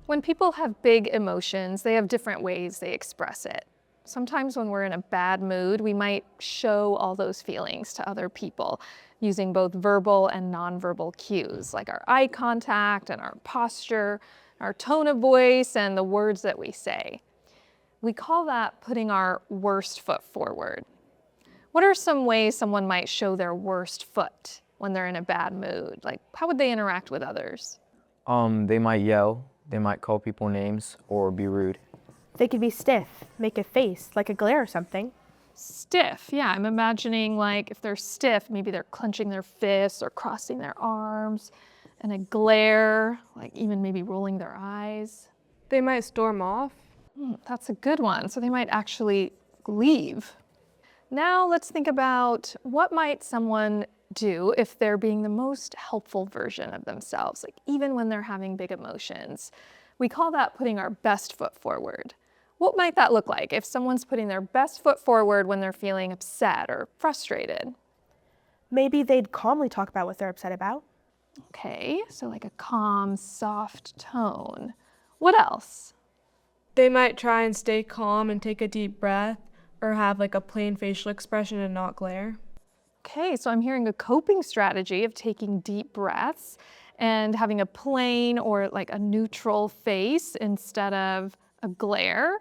When people have big emotions, they have different ways they express it. Sometimes when we're in a bad mood, we might show all those feelings to other people using both verbal and nonverbal cues, like our eye contact and our posture, our tone of voice, and the words that we say. We call that putting our worst foot forward. What are some ways someone might show their worst foot when they're in a bad mood? Like, how would they interact with others? They might yell, they might call people names, or be rude. They could be stiff, make a face, like a glare or something. Stiff, yeah, I'm imagining like if they're stiff, maybe they're clenching their fists or crossing their arms, and a glare, like even maybe rolling their eyes. They might storm off. That's a good one. So they might actually leave. Now let's think about what might someone do if they're being the most helpful version of themselves, like even when they're having big emotions. We call that putting our best foot forward. What might that look like if someone's putting their best foot forward when they're feeling upset or frustrated? Maybe they'd calmly talk about what they're upset about. Okay, so like a calm, soft tone. What else? They might try and stay calm and take a deep breath, or have like a plain facial expression and not glare. Okay, so I'm hearing a coping strategy of taking deep breaths and having a plain or like a neutral face instead of a glare.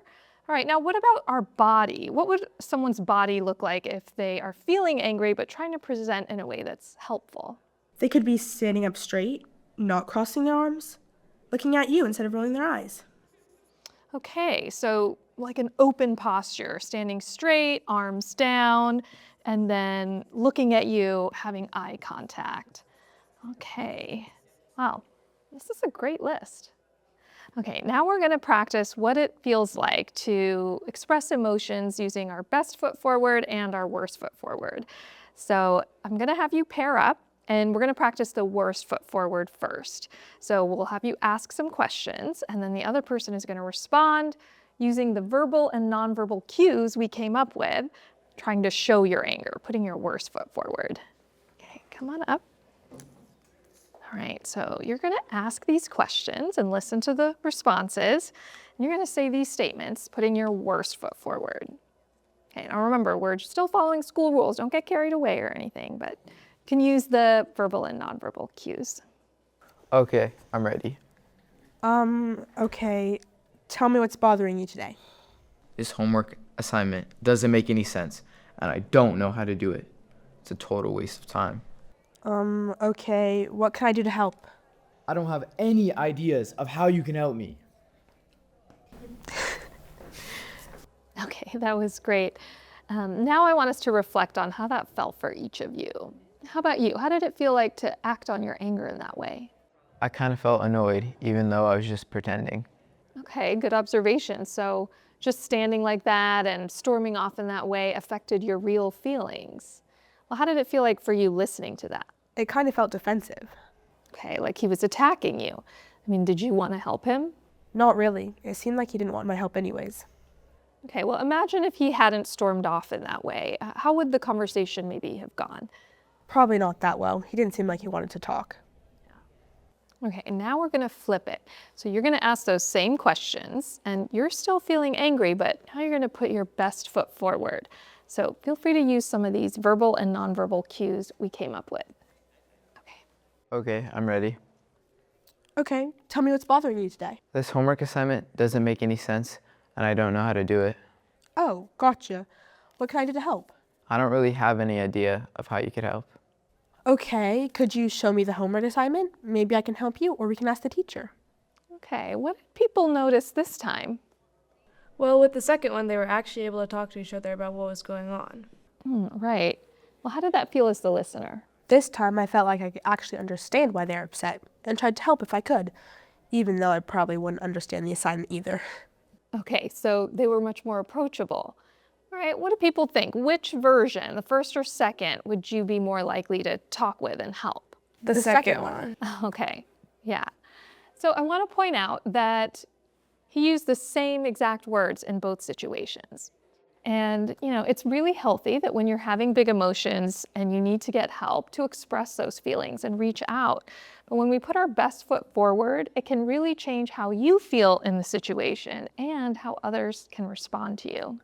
All right, now what about our body? What would someone's body look like if they are feeling angry but trying to present in a way that's helpful? They could be standing up straight, not crossing their arms, looking at you instead of rolling their eyes. Okay, so like an open posture, standing straight, arms down, and then looking at you, having eye contact. Okay, wow, this is a great list. Okay, now we're gonna practice what it feels like to express emotions using our best foot forward and our worst foot forward. So I'm gonna have you pair up and we're gonna practice the worst foot forward first. So we'll have you ask some questions and then the other person is gonna respond using the verbal and nonverbal cues we came up with, trying to show your anger, putting your worst foot forward. Okay, come on up. All right, so you're gonna ask these questions and listen to the responses. And you're gonna say these statements, putting your worst foot forward. Okay, now remember, we're still following school rules. Don't get carried away or anything, but you can use the verbal and nonverbal cues. Okay, I'm ready. Okay. Tell me what's bothering you today. This homework assignment doesn't make any sense, and I don't know how to do it. It's a total waste of time. Okay. What can I do to help? I don't have any ideas of how you can help me. Okay, that was great. Now I want us to reflect on how that felt for each of you. How about you? How did it feel like to act on your anger in that way? I kind of felt annoyed, even though I was just pretending. Okay, good observation. So just standing like that and storming off in that way affected your real feelings. Well, how did it feel like for you listening to that? It kind of felt defensive. Okay, like he was attacking you. I mean, did you want to help him? Not really. It seemed like he didn't want my help anyways. Okay, well, imagine if he hadn't stormed off in that way. How would the conversation maybe have gone? Probably not that well. He didn't seem like he wanted to talk. Okay, and now we're gonna flip it. So you're gonna ask those same questions and you're still feeling angry, but now you're gonna put your best foot forward. So feel free to use some of these verbal and nonverbal cues we came up with. Okay. Okay, I'm ready. Okay. Tell me what's bothering you today. This homework assignment doesn't make any sense, and I don't know how to do it. Oh, gotcha. What can I do to help? I don't really have any idea of how you could help. Okay. Could you show me the homework assignment? Maybe I can help you, or we can ask the teacher. Okay, what did people notice this time? Well, with the second one, they were actually able to talk to each other about what was going on. Right. Well, how did that feel as the listener? This time I felt like I could actually understand why they're upset and tried to help if I could, even though I probably wouldn't understand the assignment either. Okay, so they were much more approachable. All right, what do people think? Which version, the first or second, would you be more likely to talk with and help? The second one. Okay, yeah. So I want to point out that he used the same exact words in both situations. And, it's really healthy that when you're having big emotions and you need to get help, to express those feelings and reach out. But when we put our best foot forward, it can really change how you feel in the situation and how others can respond to you.